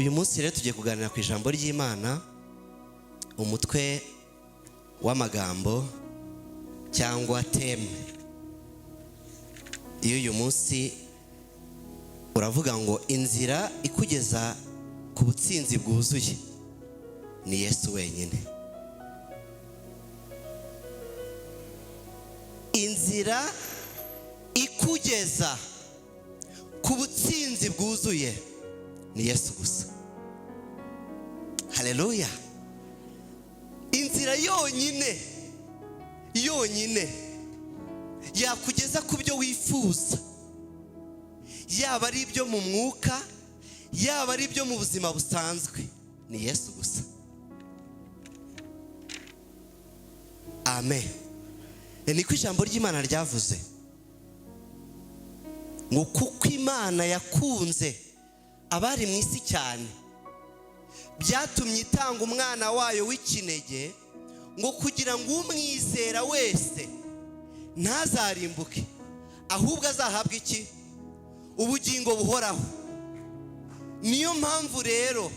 uyu munsi rero tugiye kuganira ku ijambo ry'Imana, umutwe w'amagambo cyangwa teme. Iyo uyu munsi uravuga ngo inzira ikugeza ku butsinzi bwuzuye ni Yesu wenyine. Inzira ikugeza ku butsinzi bwuzuye ni Yesu gusa. Haleluya. Inzira yonyine yakugeza ku byo wifuza, yaba ari ibyo mu mwuka, yaba ari ibyo mu buzima busanzwe, ni Yesu gusa. Amen. Niko ijambo ry'Imana ryavuze ngo kuko Imana yakunze abari mu isi cyane, byatumye itanga umwana wayo w'ikinege, ngo kugira ngo umwizera wese ntazarimbuke, ahubwo azahabwe iki? Ubugingo buhoraho. Niyo mpamvu rero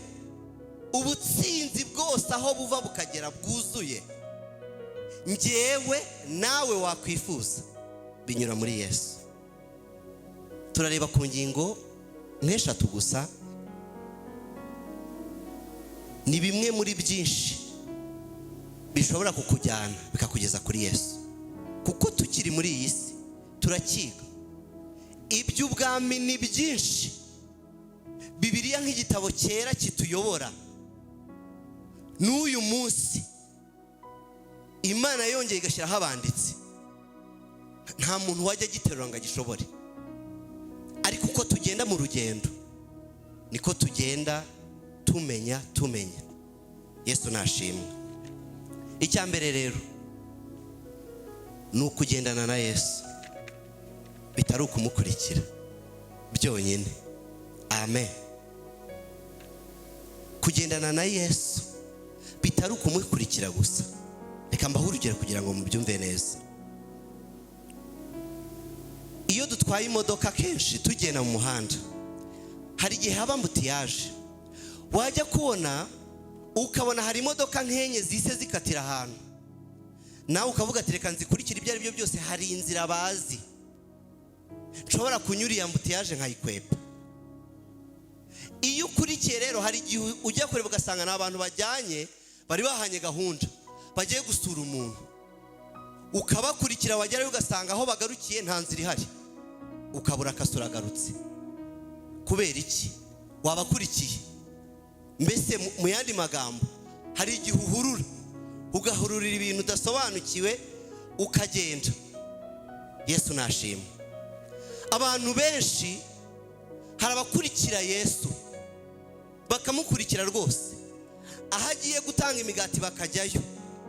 ubutsinzi bwose aho buva bukagera bwuzuye, njyewe nawe wakwifuza, binyura muri Yesu. Turareba ku ngingo nk'eshatu gusa, ni bimwe muri byinshi bishobora kukujyana bikakugeza kuri Yesu. Kuko tukiri muri iyi si turakiga iby'ubwami, ni byinshi. Bibiliya nk'igitabo cyera kituyobora. N'uyu munsi Imana yongeye igashyiraho abanditsi, nta muntu wajya agiterura ngo agishobore. Ariko uko tugenda mu rugendo niko tugenda tumenya. Yesu nashimwe. Icya mbere rero ni ukugendana na Yesu, bitari ukumukurikira byonyine. Amen. Kugendana na Yesu bitari ukumukurikira gusa. Reka mbaho urugero kugira ngo mubyumve neza. Iyo dutwaye imodoka kenshi tugenda mu muhanda, hari igihe haba ambutiyaje, wajya kubona ukabona hari imodoka nk'enye zise zikatira ahantu, nawe ukavuga ati reka nzikurikira ibyo ari byo byose, hari inzira bazi, nshobora kunyura iya ambutiyaje nkayikwepa. Iyo ukurikiye rero, hari igihe ujya kureba ugasanga n'abantu bajyanye, bari bahanye gahunda, bagiye gusura umuntu, ukabakurikira, wagerayo ugasanga aho bagarukiye nta nzira ihari, ukabura akasura agarutse. Kubera iki? Wabakurikiye. Mbese mu yandi magambo, hari igihe ugahururira ibintu udasobanukiwe ukagenda. Yesu nashimwe. Abantu benshi hari abakurikira Yesu, bakamukurikira rwose, aho agiye gutanga imigati bakajyayo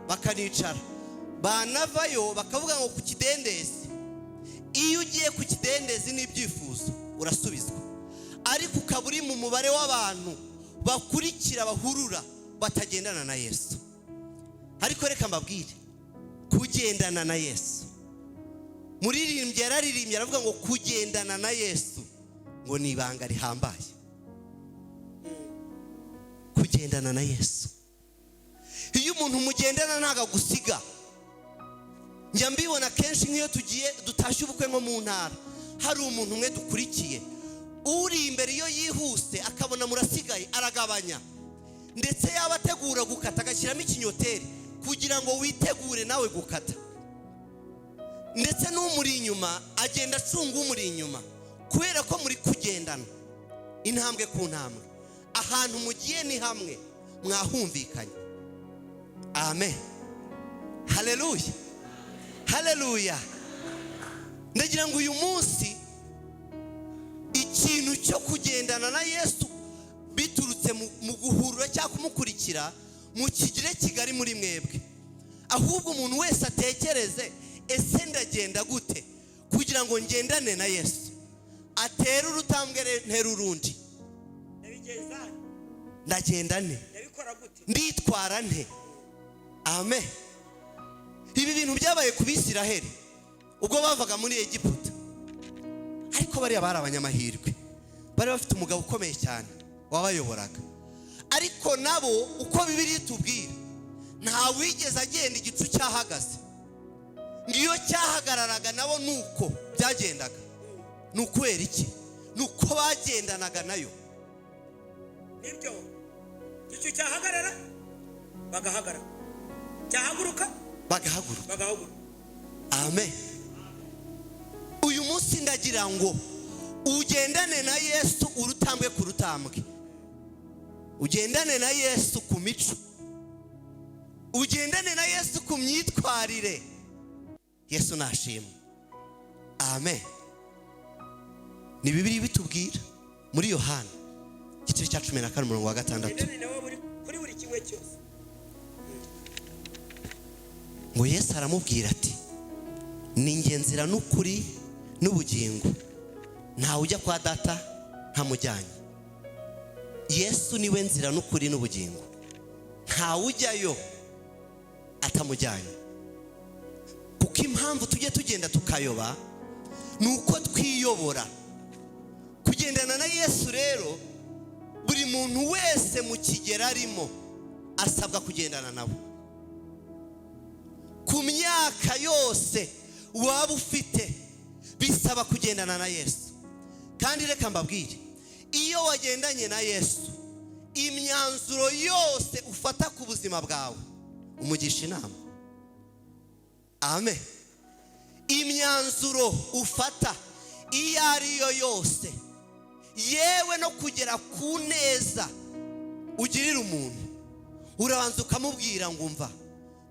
bakanicara, banavayo bakavuga ngo ku kidendezi. Iyo ugiye ku kidendezi n'ibyifuzo urasubizwa, ariko ukaba uri mu mubare w'abantu bakurikira, bahurura, batagendana na Yesu. Ariko reka mbabwire, kugendana na Yesu, muririmbyi yararirimbye aravuga ngo kugendana na Yesu ngo ni ibanga rihambaye. Kugendana na Yesu, iyo umuntu mugendana ntago gusiga. Njya mbibona kenshi nk'iyo dutashye ubukwe nko mu ntara, hari umuntu umwe dukurikiye, uri imbere iyo yihuse akabona murasigaye aragabanya, ndetse yaba ategura gukata agashyiramo ikinyoteri kugira ngo witegure nawe gukata. Ndetse n'umuri inyuma agenda acunga umuri inyuma, kubera ko muri kugendana intambwe ku ntambwe, ahantu mugiye ni hamwe, mwahumvikanye. Amen. Haleluya. Haleluya. Ndagira ngo uyu munsi ikintu cyo kugendana na Yesu biturutse mu guhurura cyangwa kumukurikira mu kigire kigari muri mwebwe. Ahubwo umuntu wese atekereze, ese ndagenda gute kugira ngo ngendane na Yesu? Atera urutambwe ntera urundi. Ndagenda nte? Nditwara nte? Amen. Ibi bintu byabaye ku Bisiraheli ubwo bavaga muri Egiputa, ariko bari abanyamahirwe, bari bafite umugabo ukomeye cyane wabayoboraga. Ariko nabo uko Bibiliya itubwira, nta wigeze agenda igicu cyahagaze. Ngiyo cyahagararaga nabo nuko byagendaga. Nukwera iki? Nuko bagendanaga nayo. Nibyo igicu cyahagarara bagahagarara, cyahaguruka bagahaguruka. Amen. Uyu munsi ndagira ngo ugendane na Yesu urutambwe ku rutambwe. Ugendane na Yesu ku mico. Ugendane na Yesu ku myitwarire. Yesu nashimwe. Amen. Ni Bibiliya bitubwira muri Yohana igice cya 14:6. Kuri buri kimwe cyose. Ngo Yesu aramubwira ati, ni njye nzira n'ukuri n'ubugingo, ntawe ujya kwa data ntamujyanye. Yesu niwe nzira n'ukuri n'ubugingo, ntawe ujyayo atamujyanye. Kuko impamvu tujye tugenda tukayoba nuko twiyobora. Kugendana na Yesu rero, buri muntu wese mu kigero arimo asabwa kugendana nawe. Ku myaka yose waba ufite bisaba kugendana na Yesu. Kandi reka mbabwire, iyo wagendanye na Yesu, imyanzuro yose ufata ku buzima bwawe umugisha inama. Amen. Imyanzuro ufata iyo ariyo yose, yewe no kugera ku neza ugirira umuntu, urabanza ukamubwira ngo umva,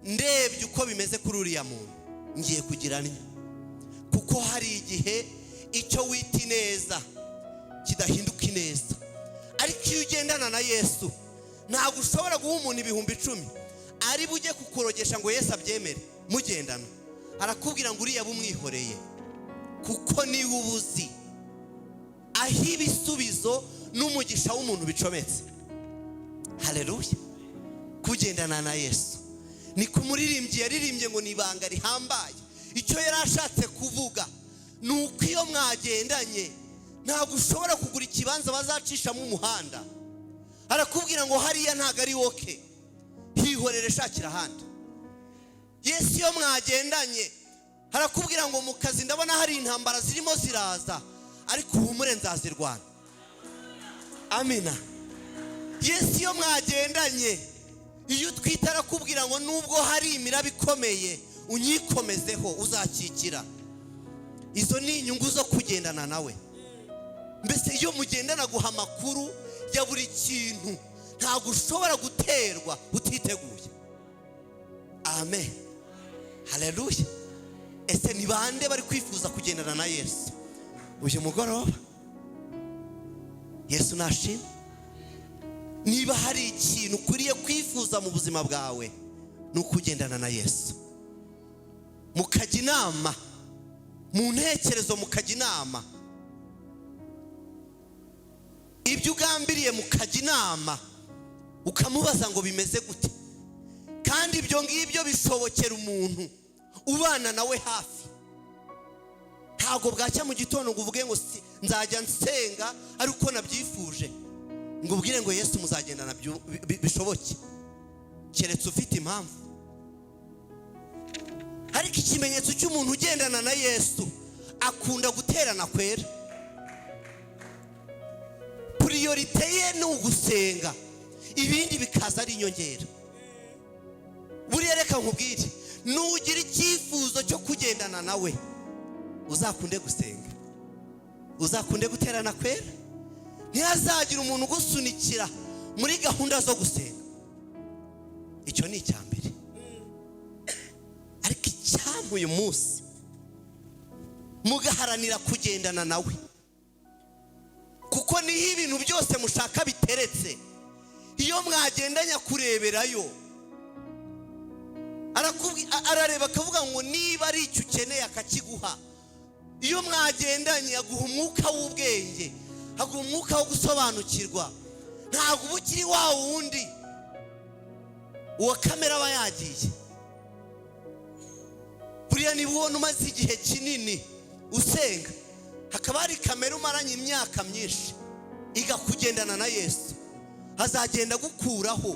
ndebye uko bimeze kuri uriya muntu ngiye kugira nti. Kuko hari igihe icyo wita ineza kidahinduka ineza. Ariko iyo ugendana na Yesu, ntabwo ushobora guha umuntu 10,000 ari bujye kukurogesha ngo Yesu abyemere. Mugendana arakubwira ngo uriya bumwihoreye, kuko ni ubuzi aho ibisubizo n'umugisha w'umuntu bicometse. Haleluya. Kugendana na Yesu ni kumuririmbyi yaririmbye ngo nibanga rihambaye. Icyo yari ashatse kuvuga nuko iyo mwagendanye ntabwo ushobora kugura ikibanza bazacisha mu muhanda. Arakubwira ngo hariya ntago ari woke, hihorere shakira ahandi. Yesu iyo mwagendanye arakubwira ngo mu kazi ndabona hari intambara zirimo ziraza, ariko uhumure nzazirwana. Amina. Yesu iyo mwagendanye, iyo twita arakubwira ngo nubwo hari imiraba ikomeye unyikomezeho uzakikira. Izo ni inyungu zo kugendana nawe. Mbese iyo mugendana guha amakuru ya buri kintu, ntabwo ushobora guterwa utiteguye. Amen. Haleluya. Ese ni bande bari kwifuza kugendana na Yesu uyu mugoroba? Yesu nashimwe. Niba hari ikintu ukwiye kwifuza mu buzima bwawe, ni ukugendana na Yesu. Mukajya inama mu ntekerezo, mukajya inama ibyo ugambiriye, mukajya inama ukamubaza ngo bimeze gute. Kandi ibyo ngibyo bishobokera umuntu ubana nawe hafi. Ntabwo bwacya mu gitondo ngo uvuge ngo nzajya nsenga ariko nabyifuje, ngo ubwire ngo Yesu muzagendana bishoboke, keretse ufite impamvu. Ariko ikimenyetso cy'umuntu ugendana na Yesu, akunda guterana kwera. Priorite ye ni ugusenga, ibindi bikaza ari inyongera. Buriya reka nkubwire, nugira icyifuzo cyo kugendana nawe, uzakunde gusenga, uzakunde guterana kwera. Ntihazagira umuntu ugusunikira muri gahunda zo gusenga. Icyo ni icyambere. Ariko icyampa uyu munsi mugaharanira kugendana nawe, kuko niho ibintu byose mushaka biteretse. Iyo mwagendanya kureberayo, arareba akavuga ngo niba ari icyo ukeneye akakiguha. Iyo mwagendanye aguha umwuka w'ubwenge, aguha umwuka wo gusobanukirwa. Ntabwo uba ukiri wa wundi uwa kamera aba yagiye. Buriya niba ubona umaze igihe kinini usenga, hakaba hari kamera umaranye imyaka myinshi, igakugendana na Yesu, hazagenda akuraho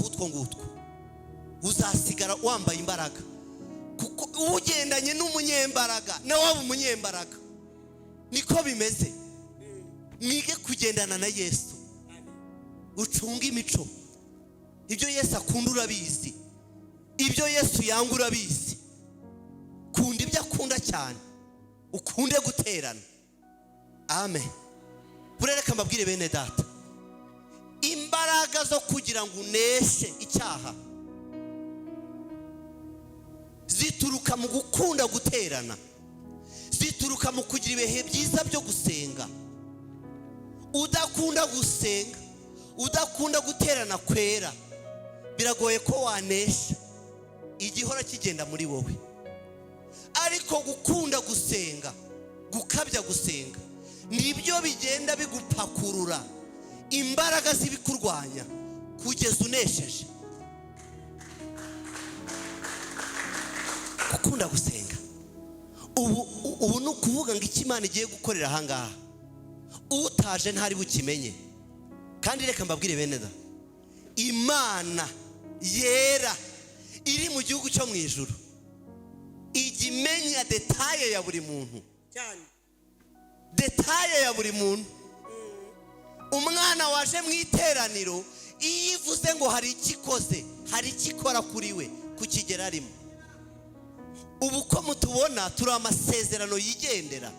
utwo ngutwo, uzasigara wambaye imbaraga, kuko ugendanye n'umunyembaraga nawe waba umunyembaraga. Niko bimeze. Mwige kugendana na Yesu, ucunga imico. Ibyo Yesu akunda urabizi, ibyo Yesu yanga urabizi. Kunda ibyo akunda cyane, ukunde guterana. Amen. Burereka mbabwire bene data, imbaraga zo kugira ngo uneshe icyaha zituruka mu gukunda guterana, zituruka mu kugira ibihe byiza byo gusenga. Udakunda gusenga, udakunda guterana kwera, biragoye ko wanesha, igihora kigenda muri wowe. Ariko gukunda gusenga, gukabya gusenga, nibyo bigenda bigupakurura imbaraga zibikurwanya kugeza unesheje. Gukunda gusenga, ubu ni ukuvuga ngo icyo Imana igiye gukorera ahangaha utaje ntari bukimenye. Kandi reka mbabwire bene da, Imana yera iri mu gihugu cyo mu ijuru ijya imenya detaye ya buri muntu cyane, detaye ya buri muntu. Umwana waje mu iteraniro, iyo ivuze ngo hari ikikoze, hari ikikora kuri we kukigera arimo. Ubu ko mutubona turi amasezerano yigendera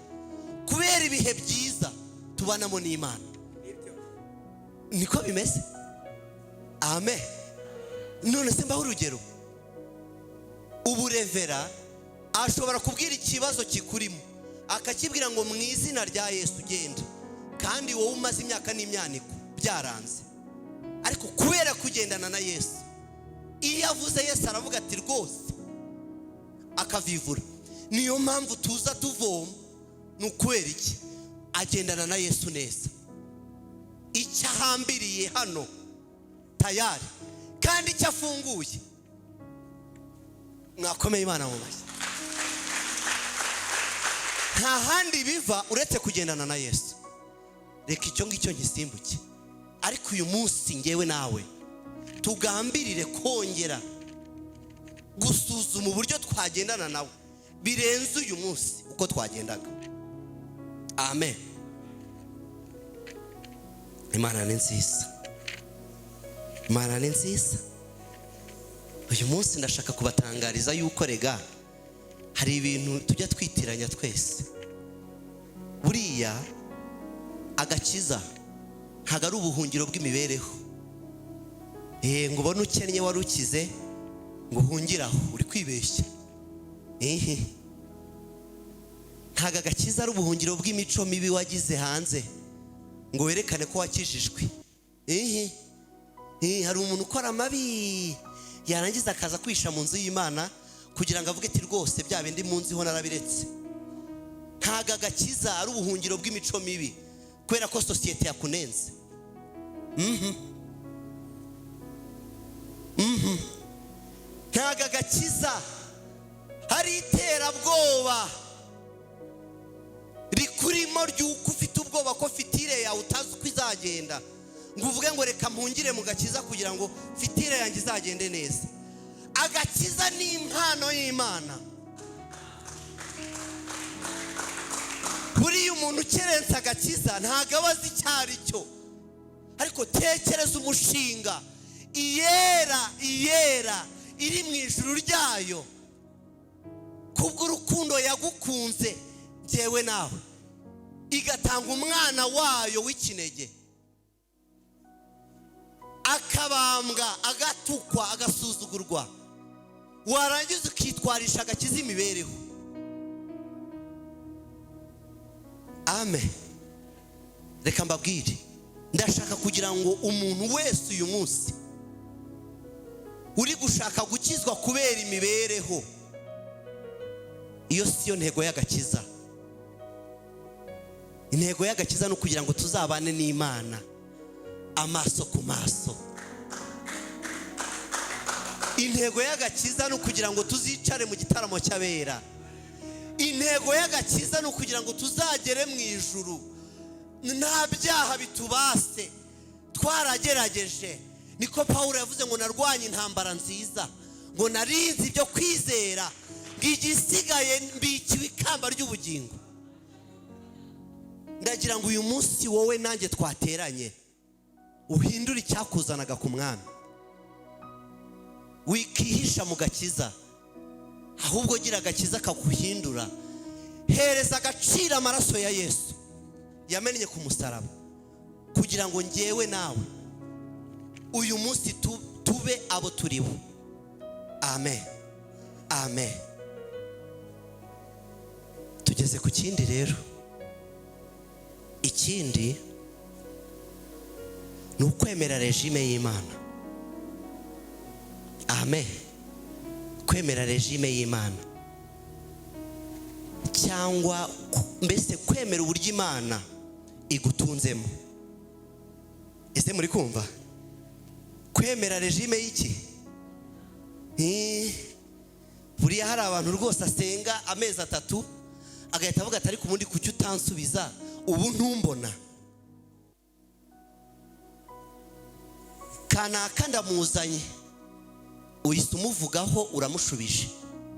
kubera ibihe byiza tubanamo n'Imana. Niko bimeze. Amen. None se mbaho urugero, ubu revera ashobora kubwira ikibazo kikurimo akakibwira ngo mu izina rya Yesu genda, kandi wowe umaze imyaka n'imyaniko byaranze. Ariko kubera kugendana na Yesu, iyo avuze Yesu aravuga ati rwose, akavivura. Niyo mpamvu tuza tuvoma. Nukwera iki? Agendana na Yesu neza. Icyo ahambiriye hano tayari, kandi icyo afunguye mwakomeye Imana mu mashyi. Nta handi biva uretse kugendana na Yesu. Reka icyo ngicyo ngisimbuke. Ariko uyu munsi ngewe nawe tugambirire kongera gusuzuma uburyo twagendana nawe birenze uyu munsi uko twagendaga. Amen. Imana ni nziza, Imana ni nziza. Uyu munsi ndashaka kubatangariza yuko rega hari ibintu tujya twitiranya twese. Buriya agakiza ntago ari ubuhungiro bw'imibereho. Ngo ubone ukennye warukize ngo uhungiraho, uri kwibeshya. Ntago agakiza ari ubuhungiro bw'imico mibi wagize hanze ngo werekane ko wakijijwe. Hari umuntu ukora amabi yarangiza akaza kwisha mu nzu y'Imana kugira ngo avuge ati rwose bya bindi mu nzu ho narabiretse. Ntago agakiza ari ubuhungiro bw'imico mibi kubera ko societe yakunenze. Ntago agakiza hari iterabwoba rikurimo ry'uko ufite ubwoba ko fitire yawe utazi uko izagenda, ngo uvuge ngo reka mpungire mu gakiza kugira ngo fitire yanjye izagende neza. Agakiza ni impano y'Imana. Buriya umuntu ukerensa agakiza ntago abazi icyo ari cyo. Ariko tekereza umushinga iyera iri mu ijuru ryayo, kubw'urukundo yagukunze njyewe nawe, igatanga umwana wayo w'ikinege, akabambwa, agatukwa, agasuzugurwa, warangiza ukitwarisha agakiza imibereho. Amen. Reka mbabwire, ndashaka kugira ngo umuntu wese uyu munsi uri gushaka gukizwa kubera imibereho, iyo siyo ntego y'agakiza. Intego y'agakiza ni ukugira ngo tuzabane n'Imana amaso ku maso. Intego y'agakiza ni ukugira ngo tuzicare mu gitaramo cy'abera. Intego y'agakiza ni ukugira ngo tuzagere mu ijuru nta byaha bitubase, twaragerageje. Niko Pawulo yavuze ngo narwanye intambara nziza, ngo narinze ibyo kwizera, ngigisigaye mbikiwe ikamba ry'ubugingo. Ndagira ngo uyu munsi wowe nanjye twateranye uhindure icyakuzanaga ku mwami. Wikihisha mu gakiza, ahubwo gira agakiza kaguhindura. Hereza agaciro amaraso ya Yesu yamennye ku musaraba, kugira ngo njyewe nawe uyu munsi tube abo turibo. Amen, amen. Tugeze ku kindi rero. Ikindi ni ukwemera regime y'Imana. Amen. Kwemera regime y'Imana, cyangwa mbese kwemera uburyo Imana igutunzemo. Ese muri kumva? Kwemera regime y'iki? Buriya hari abantu rwose asenga amezi 3 agahita avuga ati ariko ubundi kuki utansubiza, ubu ntumbona. Kanaka ndamuzanye, uhise umuvugaho uramushubije,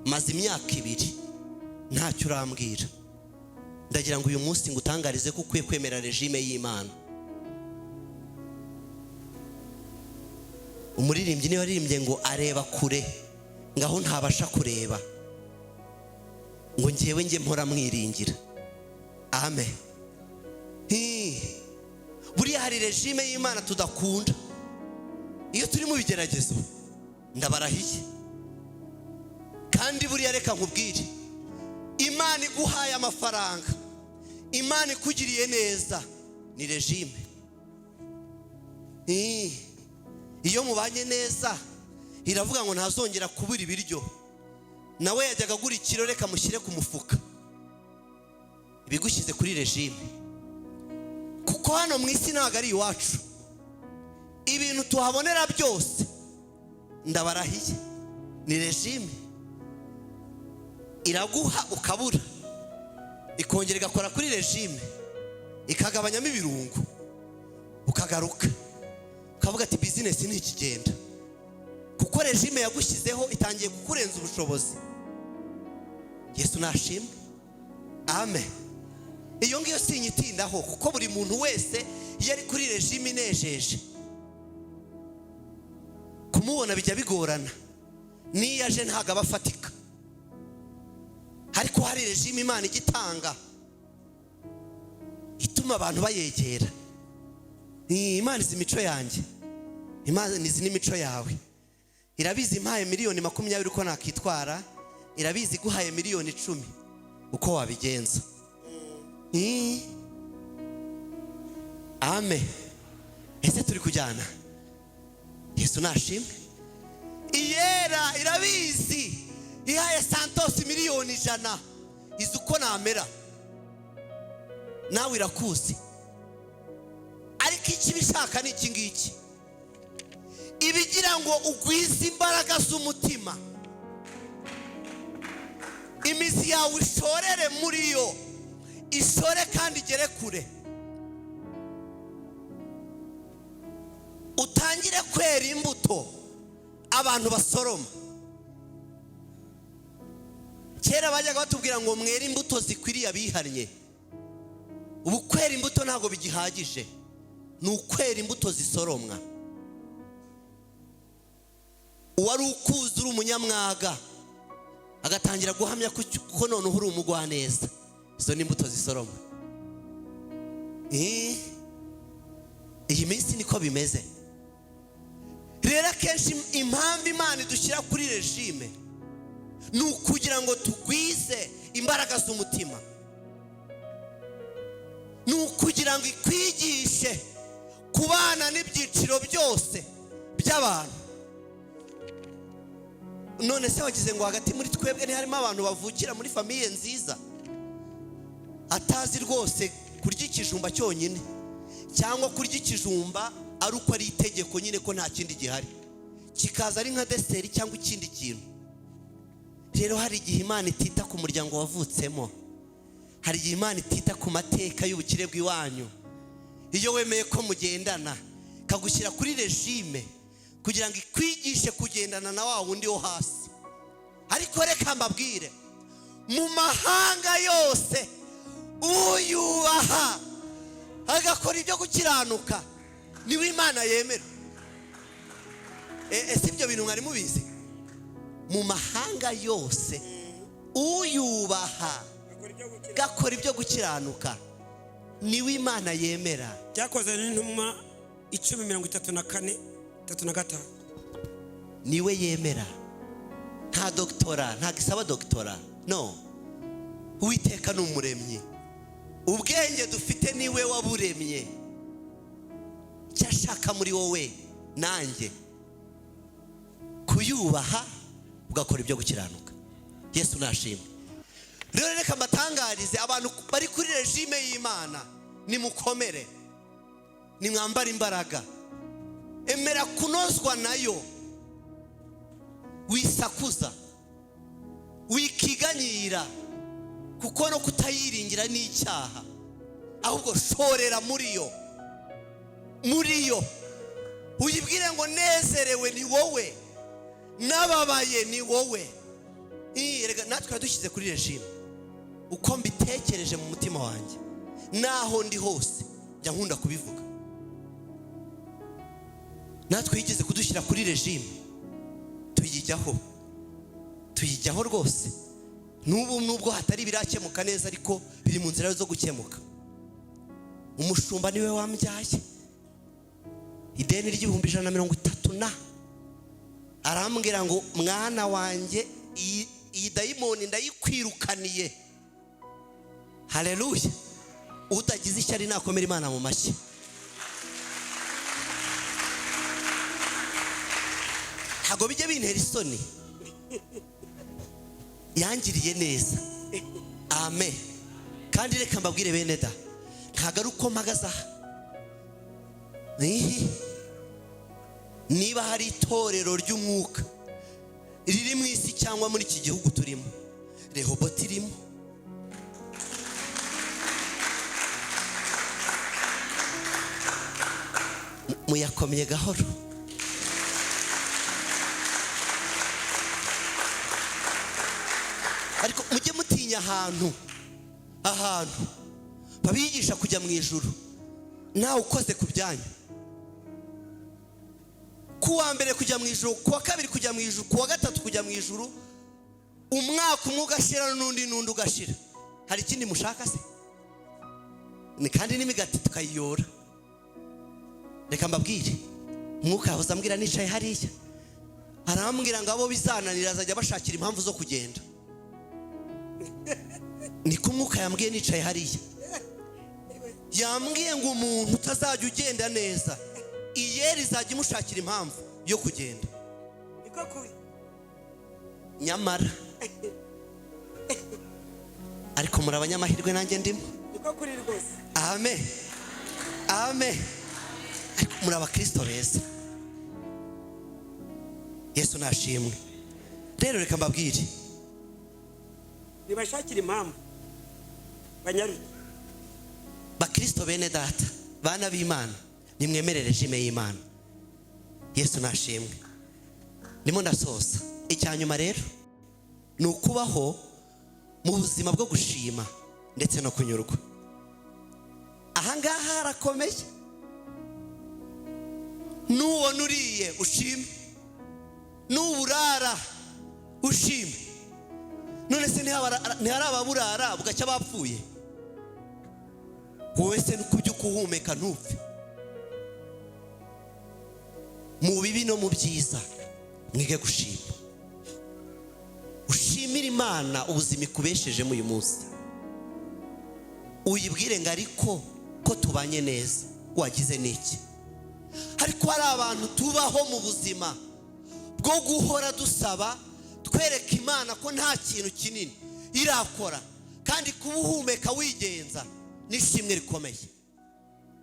maze imyaka 2 ntacyo urambwira. Ndagira ngo uyu munsi ngutangarize ko ukwiye kwemera regime y'Imana. Umuririmbyi niwe waririmbye ngo areba kure ngaho ntabasha kureba, ngo njyewe njye mpora mwiringira. Amen. Buriya hari regime y'Imana tudakunda. Iyo turi mu bigeragezo ndabarahiye, kandi buriya reka nkubwire, Imana iguhaye amafaranga, Imana ikugiriye neza, ni regime. Iyo mubanye neza iravuga ngo ntazongera kubura ibiryo. Nawe yajyaga agura ikiro, reka mushyire ku mufuka, ibigushyize kuri regime. Kuko hano mu isi ntabwo ari iwacu, ibintu tuhabonera byose ndabarahiye ni regime. Iraguha ukabura, ikongera igakora kuri regime, ikagabanyamo ibirungo, ukagaruka ukavuga ati business ntikigenda, kuko regime yagushyizeho itangiye kukurenza ubushobozi. Yesu nashimwe. Amen. Iyo ngiyo sinyitindaho, kuko buri muntu wese iyo ari kuri regime inejeje kumubona bijya bigorana, niyo aje ntabwo aba afatika. Ariko hari regime Imana igitanga ituma abantu bayegera. Imana izi imico yanjye, Imana izi n'imico yawe. Irabizi impaye miliyoni 20 uko nakitwara, irabizi guhaye miliyoni 10 uko wabigenza. Amen. Ese turi kujyana? Yesu nashimwe. Iyera irabizi ihaye Santos miliyoni 100 izi uko namera, nawe irakuzi. Ariko iki bishaka ni iki ngiki, ibigira ngo ugwize imbaraga z'umutima, imizi yawe ishorere muri yo, ishore kandi igere kure, utangire kwera imbuto abantu basoroma. Kera bajyaga batubwira ngo mwere imbuto zikwiriye abihannye. Ubu kwera imbuto ntabwo bigihagije, ni ukwera imbuto zisoromwa. Uwari ukuzi uri umunyamwaga agatangira guhamya ko none uri umugwaneza, izo ni imbuto zisoromwa. Iyi minsi niko bimeze. Rero akenshi impamvu Imana idushyira kuri regime ni ukugira ngo tugwize imbaraga z'umutima, ni ukugira ngo ikwigishe kubana n'ibyiciro byose by'abantu. None se wagize ngo hagati muri twebwe ntiharimo abantu bavukira muri famiye nziza, atazi rwose kurya ikijumba cyonyine, cyangwa kurya ikijumba ari uko ari itegeko nyine ko nta kindi gihari, kikaza ari nka deseri cyangwa ikindi kintu. Rero hari igihe Imana itita ku muryango wavutsemo, hari igihe Imana itita ku mateka y'ubukire bw'iwanyu, iyo wemeye ko mugendana kagushyira kuri regime kugira ngo ikwigishe kugendana na wa wundi wo hasi. Ariko reka mbabwire, mu mahanga yose uyubaha agakora ibyo gukiranuka niwe Imana yemera. Ese ibyo bintu mwari mubizi? Mu mahanga yose uyubaha gakora ibyo gukiranuka niwe Imana yemera. Cyakoze n'intumwa 10:34-35 niwe yemera. Nta doktora, nta gisaba doktora, no. Uwiteka n'umuremyi, ubwenge dufite niwe waburemye. Cyashaka muri wowe nanjye kuyubaha ugakora ibyo gukiranuka. Yesu nashimwe. Rero reka mbatangarize abantu bari kuri regime y'Imana, nimukomere, nimwambara imbaraga, emera kunozwa nayo, wisakuza, wikiganyira, kuko no kutayiringira ni icyaha. Ahubwo shorera muri yo uyibwire ngo nezerewe ni wowe, nababaye ni wowe. Rega natwe dushyize kuri regime. Uko mbitekereje mu mutima wanjye, naho ndi hose njya nkunda kubivuga. Natwe yigeze kudushyira kuri regime, tuyijyaho rwose. Nubwo hatari birakemuka neza, ariko biri mu nzira zo gukemuka. Umushumba niwe wambyaye, ideni $130,000 arambwira ngo mwana wanjye iyi dayimoni ndayikwirukaniye. Haleluya. Utagize ishyari nakomera Imana mu mashyi. Ntabwo bijye bintera isoni, yangiriye neza. Amen. Kandi reka mbabwire bene da, ntabwo ari uko mpagaze aha. Niba hari itorero ry'umwuka riri mu isi cyangwa muri iki gihugu turimo, Rehoboti irimo. Muyakomye gahoro. Ariko mujye mutinya ahantu babigisha kujya mu ijuru nawe ukoze ku byanyu. Kuwa mbere kujya mu ijuru, kuwa kabiri kujya mu ijuru, kuwa gatatu kujya mu ijuru, umwaka umwe ugashira n'undi ugashira. Hari ikindi mushaka se? Ni kandi n'imigati tukayiyora. Reka mbabwire, umwuka yahoze ambwira nicaye hariya, arambwira ngo abo bizananira azajya bashakira impamvu zo kugenda. Niko umwuka yambwiye nicaye hariya. Yambwiye ngo umuntu utazajya ugenda neza, iyeri izajya imushakira impamvu yo kugenda. Niko kuri. Nyamara ariko muri abanyamahirwe nanjye ndimo. Niko kuri rwose. Amen. Amen. Muri abakristo beza. Yesu nashimwe. Rero reka mbabwire, nibashakira impamvu banyaruke. Bakristo bene data, bana b'Imana, nimwemerere regime y'Imana. Yesu nashimwe. Ndimo ndasoza. Icyanyuma rero ni ukubaho mu buzima bwo gushima ndetse no kunyurwa. Ahangaha harakomeye. Nuwona uriye ushime, nuburara ushime. None se ntihari ababurara bugacya bapfuye? Wowe se nukubyuka uhumeka ntupfe? Mu bibi no mu byiza mwige gushima. Ushimire Imana ubuzima ikubeshejemo uyu munsi. Uyibwire ngo ariko ko tubanye neza, wagize n'iki? Ariko hari abantu tubaho mu buzima bwo guhora dusaba, twereka Imana ko nta kintu kinini irakora, kandi kuba uhumeka wigenza n'ishimwe rikomeye.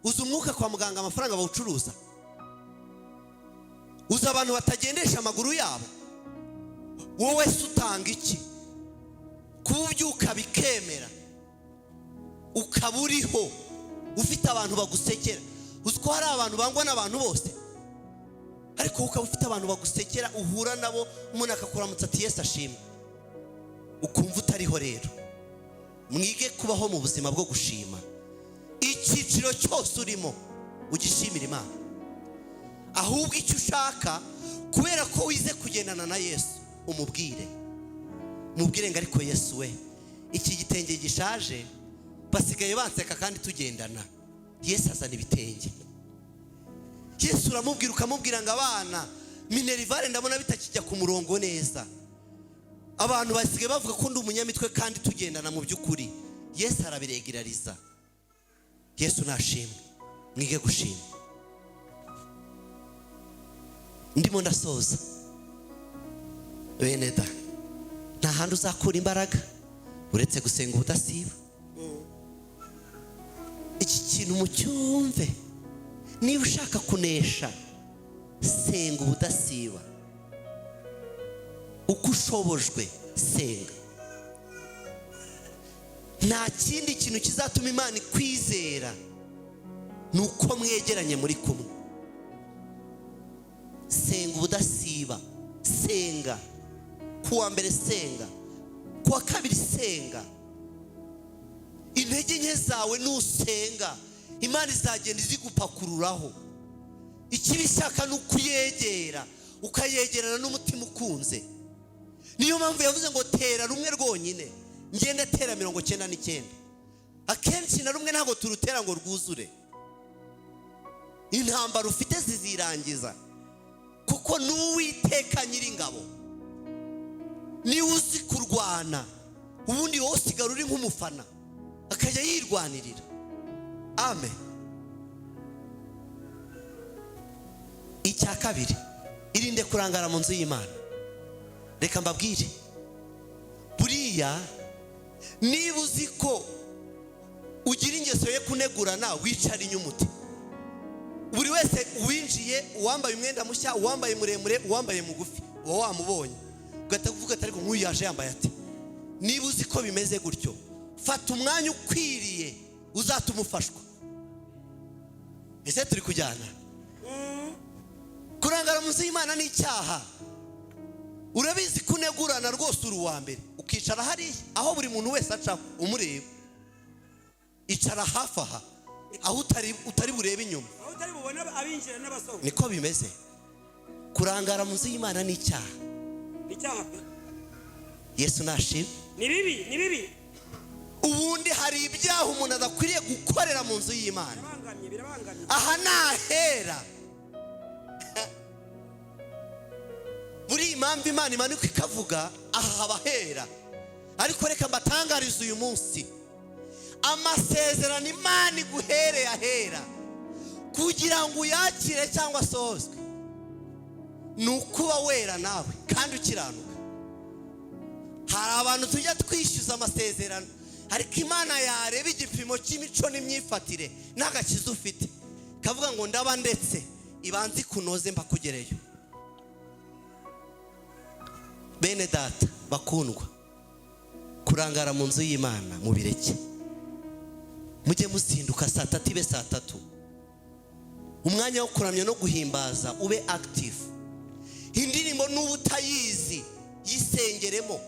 Uzi umwuka kwa muganga amafaranga bawucuruza? Uzi abantu batagendesha amaguru yabo? Wowe se utanga iki? Kubyuka bikemera, ukaba uriho ufite abantu bagusekera. Uzi ko hari abantu bangwa n'abantu bose, ariko ukaba ufite abantu bagusekera, uhura nabo umuntu akakuramutsa ati Yesu ashimwe, ukumva utariho. Rero mwige kubaho mu buzima bwo gushima. Icyiciro cyose urimo ugishimira Imana, ahubwo icyo ushaka kubera ko wize kugendana na Yesu, umubwire ngo ariko Yesu we, iki gitenge gishaje basigaye banseka kandi tugendana. Yesu azana ibitenge. Yesu uramubwira ukamubwira ngo abana Minerivare ndabona bitakijya ku murongo neza, abantu basigaye bavuga ko ndi umunyamitwe kandi tugendana mu by'ukuri. Yesu arabiregerariza. Yesu nashimwe. Mwige gushima. Ndimo ndasoza. Bene da, nta handi uzakura imbaraga uretse gusenga ubudasiba. Iki kintu mucyumve, niba ushaka kunesha, senga ubudasiba. Uko ushobojwe senga. Nta kindi kintu kizatuma Imana ikwizera nuko mwegeranye muri kumwe. Senga ubudasiba. Senga kuwa mbere, senga kuwa kabiri, senga. Intege nke zawe nusenga, Imana izagenda izigupakururaho. Ikibishaka n'ukuyegera, ukayegerana n'umutima ukunze. Niyo mpamvu yavuze ngo tera rumwe rwonyine, ngenda tera 99. Akenshi na rumwe ntabwo turutera ngo rwuzure. Intambara ufite zizirangiza, kuko n'Uwiteka Nyiringabo ni uzi kurwana. Ubundi wowe usigara uri nk'umufana akajya yirwanirira. Amen. Icya kabiri, irinde kurangara mu nzu y'Imana. Reka mbabwire, buriya niba uzi ko ugira ingeso yo kunegurana, wicara inyumuti. Buri wese uwinjiye, uwambaye umwenda mushya, uwambaye muremure, uwambaye mugufi, uwo wamubonye ugahita uvuga ati ariko nk'uyu yaje yambaye ati. Niba uzi ko bimeze gutyo, fata umwanya ukwiriye uzatuma ufashwa. Ese turi kujyana? Kurangara mu nzu y'Imana ni icyaha. Urabizi kunegurana rwose uri uwa mbere, ukicara hariya aho buri muntu wese acaho umureba. Icara hafi aha, aho utari burebe inyuma, aho utari bubone abinjira n'abasohoka. Niko bimeze. Kurangara mu nzu y'Imana ni icyaha. Ni icyaha pe. Yesu nashimwe. Ni bibi, ni bibi. Ubundi hari ibyaha umuntu adakwiriye gukorera mu nzu y'Imana. Birabangamye. Aha nahera. Buri impamvu Imana imanuka ikavuga aha habahera. Ariko reka mbatangarize uyu munsi, amasezerano Imana iguhereye ahera kugira ngo uyakire cyangwa sozwe, ni ukuba wera nawe kandi ukiranuka. Hari abantu tujya twishyuza amasezerano, ariko Imana yareba igipimo cy'imico n'imyifatire n'agakiza ufite, kavuga ngo ndaba ndetse ibanze kunoze mbakugereyo. Bene data bakundwa, kurangara mu nzu y'Imana mubireke. Mujye muzinduka 3:00 ibe 3:00. Umwanya wo kuramya no guhimbaza ube active. Indirimbo n'ubu utayizi yisengeremo.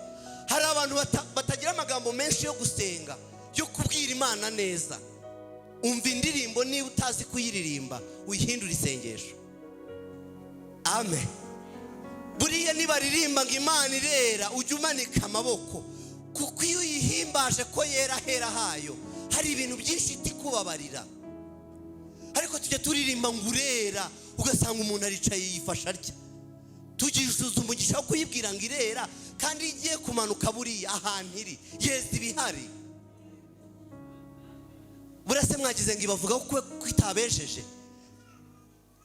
Hari abantu batagira amagambo menshi yo gusenga, yo kubwira Imana neza. Umva indirimbo, niba utazi kuyiririmba uyihindura isengesho. Amen. Buriya niba ririmba ngo Imana irera, ujye umanika amaboko, kuko iyo uyihimbaje ko yera hera hayo, hari ibintu byinshi itikubabarira. Ariko tujya turirimba ngo urera, ugasanga umuntu aricaye yifasha arya. Tugishuza umugisha wo kuyibwira ngo irera, kandi igiye kumanuka buriya ahantu iri yeza ibihari. Burase mwagize ngo ibavuga ko itabejeje.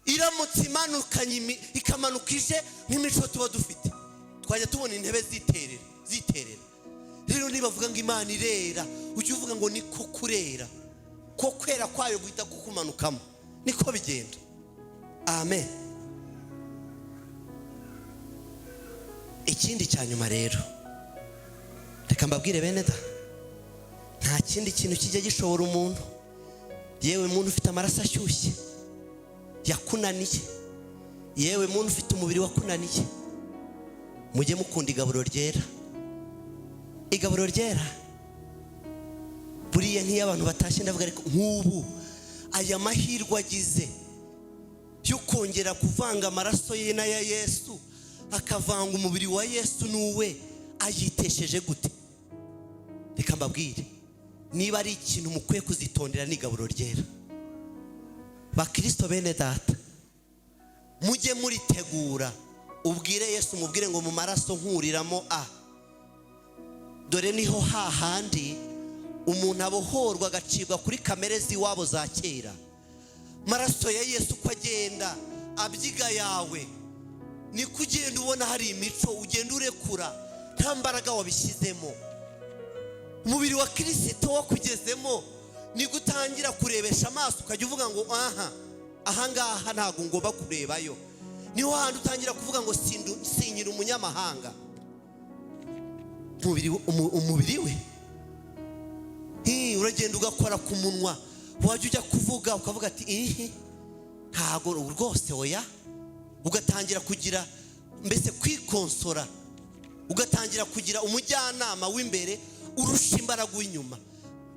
Iramutse imanukanye ikamanuka ije nk'imico tuba dufite, twajya tubona intebe ziterera. Rero nibavuga ngo Imana irera, ujye uvuga ngo niko kurera, ko kwera kwayo guhita kukumanukamo. Niko bigenda. Amen. Ikindi cya nyuma rero, reka mbabwire bene da, nta kindi kintu kijya gishobora umuntu yewe muntu ufite amaraso ashyushye yakunaniye, yewe muntu ufite umubiri wakunaniye, mujye mukunda igaburo ryera. Igaburo ryera buriya nk'iyo abantu batashye ndavuga ariko nk'ubu aya mahirwe agize yo kongera kuvanga amaraso ye n'aya Yesu, akavanga umubiri wa Yesu n'uwe, ayitesheje gute? Reka mbabwire, niba ari ikintu mukwiye kuzitondera ni igaburo ryera. Bakristo bene data, mujye muritegura, ubwire Yesu, mubwire ngo mu maraso nkuriramo dore niho hahandi umuntu abohorwa agacibwa kuri kamere z'iwabo za kera. Maraso ya Yesu uko agenda abyiga yawe, niko ugenda ubona hari imico ugenda urekura, nta mbaraga wabishyizemo. Umubiri wa Kristo wakugezemo, ni gutangira kurebesha amaso ukajya uvuga ngo ahangaha ntabwo ngomba kurebayo. Niho handi utangira kuvuga ngo sinyira umunyamahanga. Umubiri we uragenda ugakora ku munwa, wajya ujya kuvuga ukavuga ati ntago rwose oya, ugatangira kugira mbese kwikonsora, ugatangira kugira umujyanama w'imbere urusha imbaraga w'inyuma.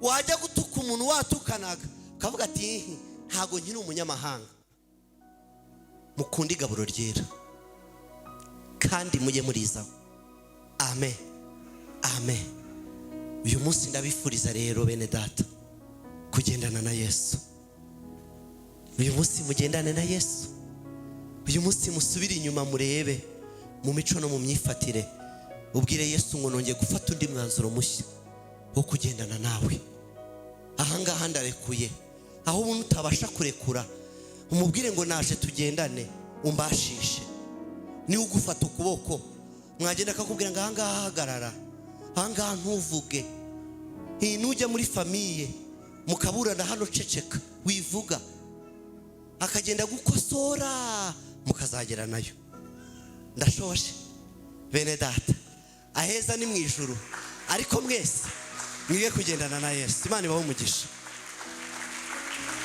Wajya gutuka umuntu watukanaga ukavuga ati ntago nkiri umunyamahanga. Mukunde igaburo ryera kandi mujye murizaho. Amen, amen. Uyu munsi ndabifuriza rero bene data kugendana na Yesu. Uyu munsi mugendane na Yesu. Uyu munsi musubire inyuma murebe mu mico no mu myifatire, ubwire Yesu ngo nongeye gufata undi mwanzuro mushya wo kugendana nawe. Ahangaha ndarekuye, aho umuntu utabasha kurekura umubwire ngo naje tugendane, umbashishe. Niwe ugufata ukuboko, mwagenda akakubwira ngo ahangaha hagarara, ahangaha ntuvuge. Nujya muri famiye mukaburana hano ceceka wivuga, akagenda gukosora mukazagera nayo. Ndashoje bene data, aheza ni mu ijuru, ariko mwese mwige kugendana na Yesu. Imana ibahe umugisha.